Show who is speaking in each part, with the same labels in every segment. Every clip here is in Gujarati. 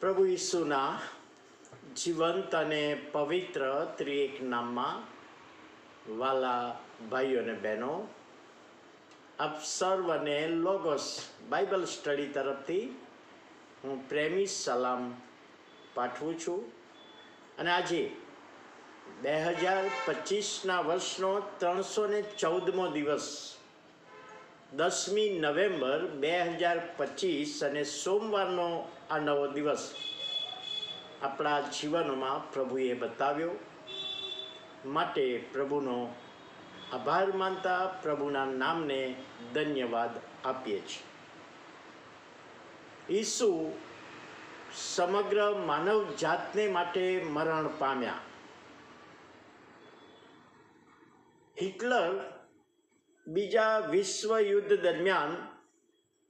Speaker 1: પ્રભુ ઈસુના જીવંત અને પવિત્ર ત્રિએક નામમાં વાલા ભાઈઓ અને બહેનો, આપ સર્વને લોગોસ બાઇબલ સ્ટડી તરફથી હું પ્રેમી સલામ પાઠવું છું. અને આજે 2025ના વર્ષનો 314મો દિવસ, 10મી નવેમ્બર 2025 અને સોમવારનો આ નવો દિવસ આપણા જીવનમાં પ્રભુએ બતાવ્યો. માટે પ્રભુનો આભાર માનતા પ્રભુના નામને ધન્યવાદ આપીએ છીએ. ઈસુ સમગ્ર માનવ જાતને માટે મરણ પામ્યા. હિટલર બીજા વિશ્વ યુદ્ધ દરમિયાન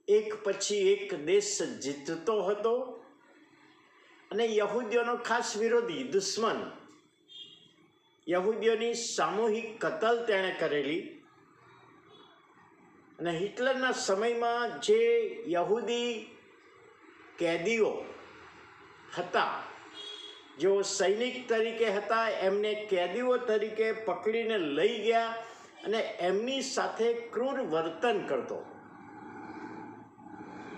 Speaker 1: એક પછી એક દેશ જીતતો હતો અને યહૂદીઓનો ખાસ વિરોધી, દુશ્મન, યહૂદીઓની સામૂહિક કતલ તેણે કરેલી. અને હિટલરના સમયમાં જે યહૂદી કેદીઓ હતા, જેઓ સૈનિક તરીકે હતા, એમને કેદીઓ તરીકે પકડીને લઈ ગયા અને એમની સાથે ક્રૂર વર્તન કરતો.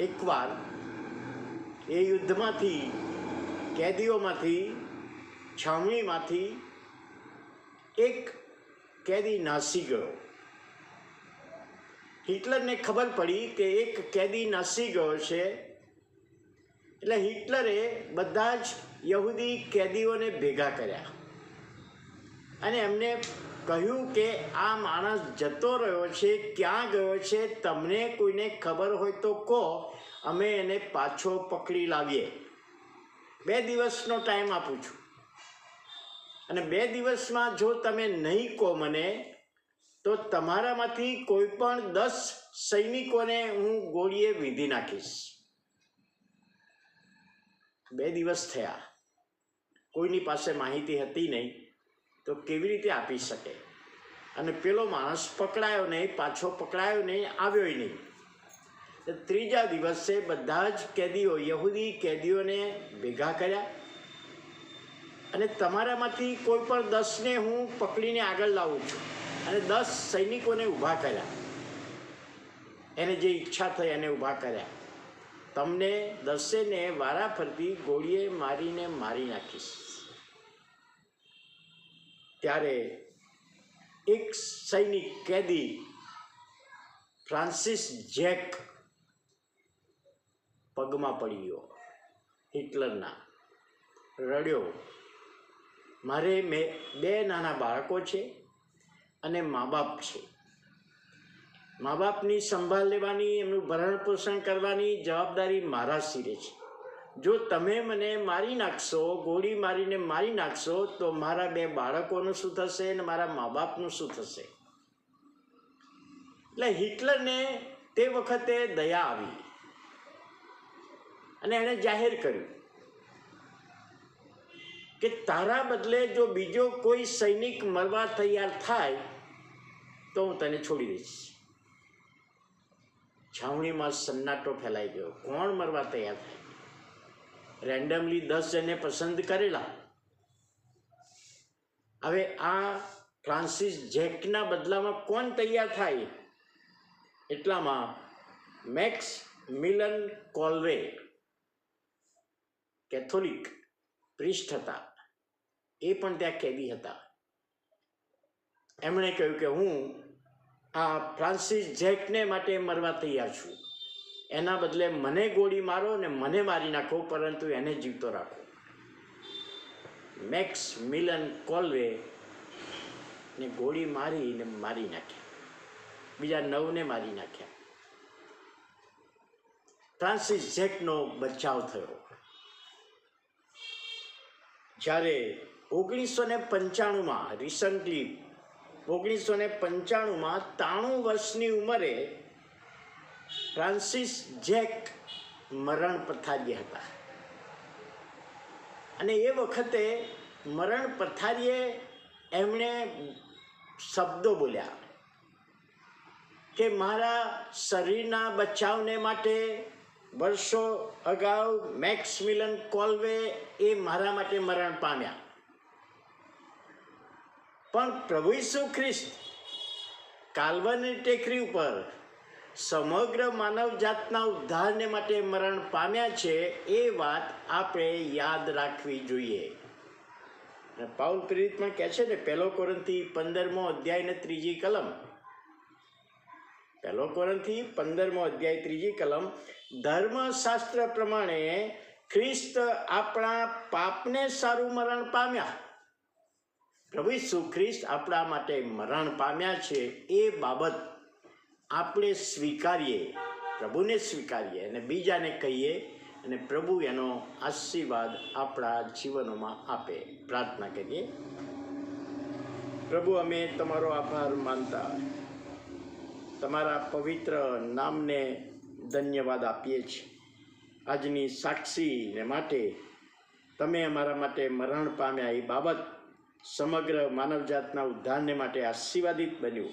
Speaker 1: એકવાર એ યુદ્ધમાંથી, કેદીઓમાંથી, છાવણીમાંથી એક કેદી નાસી ગયો. હિટલરને ખબર પડી કે એક કેદી નાસી ગયો છે, એટલે હિટલરે બધા જ યહૂદી કેદીઓને ભેગા કર્યા અને એમને કહ્યું કે આ માણસ જતો રહ્યો છે, ક્યાં ગયો છે, તમને કોઈને ખબર હોય તો કહો, અમે એને પાછો પકડી લાવીએ. 2 દિવસનો ટાઈમ આપું છું અને 2 દિવસમાં જો તમે નહીં કહો મને, તો તમારામાંથી કોઈ પણ 10 સૈનિકોને હું ગોળીએ વીંધી નાખીશ. 2 દિવસ થયા, કોઈની પાસે માહિતી હતી નહીં, તો કેવી રીતે આપી શકે? અને પેલો માણસ પકડાયો નહીં, પાછો પકડાયો નહીં, આવ્યો નહીં. ત્રીજા દિવસે બધા જ કેદીઓ, યહૂદી કેદીઓને ભેગા કર્યા અને તમારામાંથી કોઈ પણ 10ને હું પકડીને આગળ લાવું છું. અને 10 સૈનિકોને ઊભા કર્યા, એને જે ઈચ્છા થઈ એને ઊભા કર્યા. તમને 10ને વારાફરતી ગોળીએ મારીને મારી નાખીશ. ત્યારે એક સૈનિક કેદી ફ્રાન્સિસ જેક પગમાં પડી ગયો હિટલરના, રડ્યો. મારે 2 નાના બાળકો છે અને મા બાપ છે. મા બાપની સંભાળ લેવાની, એમનું ભરણ પોષણ કરવાની જવાબદારી મારા સિરે છે. જો તમે મને મારી નાખશો, ગોળી મારીને મારી નાખશો, તો મારા 2 બાળકોનું શું થશે અને મારા મા બાપનું શું થશે? એટલે હિટલરને તે વખતે દયા આવી અને એણે જાહેર કર્યું કે તારા બદલે જો બીજો કોઈ સૈનિક મરવા તૈયાર થાય તો હું તને છોડી દઈશ. છાવણીમાં સન્નાટો ફેલાઈ ગયો. કોણ મરવા તૈયાર થાય? રેન્ડમલી 10 જણને પસંદ કરેલા. હવે આ ફ્રાન્સિસ જેકના બદલામાં કોણ તૈયાર થાય? એટલામાં મેક્સ મિલન કોલ્વે, કેથોલિક પ્રિસ્ટ હતા, એ પણ ત્યાં કેદી હતા. એમણે કહ્યું કે હું આ ફ્રાન્સિસ જેકને માટે મરવા તૈયાર છું. એના બદલે મને ગોળી મારો ને મને મારી નાખો, પરંતુ એને જીવતો રાખો. મેક્સ મિલન કોલ્વે ને ગોળી મારીને મારી નાખ્યા, બીજા 9ને મારી નાખ્યા. ફ્રાન્સિસ જેકનો બચાવ થયો. જ્યારે 1995માં, રિસન્ટલી 1995માં 93 વર્ષની ઉંમરે ફ્રાન્સિસ જેક મરણ પથારીએ હતા. અને એ વખતે મરણ પથારીએ એમણે શબ્દો બોલ્યા કે મારા શરીરના બચાવને માટે વર્ષો અગાઉ મેક્સમિલન કોલ્વે એ મારા માટે મરણ પામ્યા, પણ પ્રભુ ઈસુ ખ્રિસ્ત કાલ્વરની ટેકરી ઉપર સમગ્ર માનવ જાતના ઉદ્ધારને માટે મરણ પામ્યા છે. એ વાત આપણે યાદ રાખવી જોઈએ. અને પાઉલ પ્રેરિત પણ કહે છે ને, 1 કોરિન્થી 15મો અધ્યાય ને 3જી કલમ, 1 કોરિન્થી 15મો અધ્યાય 3જી કલમ, ધર્મશાસ્ત્ર પ્રમાણે ખ્રિસ્ત આપણા પાપને સારું મરણ પામ્યા. પ્રભુ ઈસુ ખ્રિસ્ત આપણા માટે મરણ પામ્યા છે. એ બાબત આપણે સ્વીકારીએ, પ્રભુને સ્વીકારીએ અને બીજાને કહીએ, અને પ્રભુ એનો આશીર્વાદ આપણા જીવનોમાં આપે. પ્રાર્થના કરીએ. પ્રભુ, અમે તમારો આભાર માનતા તમારા પવિત્ર નામને ધન્યવાદ આપીએ છીએ. આજની સાક્ષીને માટે તમે અમારા માટે મરણ પામ્યા એ બાબત સમગ્ર માનવજાતના ઉદ્ધારને માટે આશીર્વાદિત બન્યું,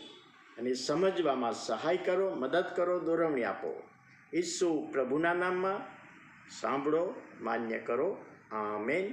Speaker 1: અને સમજવામાં સહાય કરો, મદદ કરો, દોરવણી આપો. ઈસુ પ્રભુના નામમાં સાંભળો, માન્ય કરો. આમેન.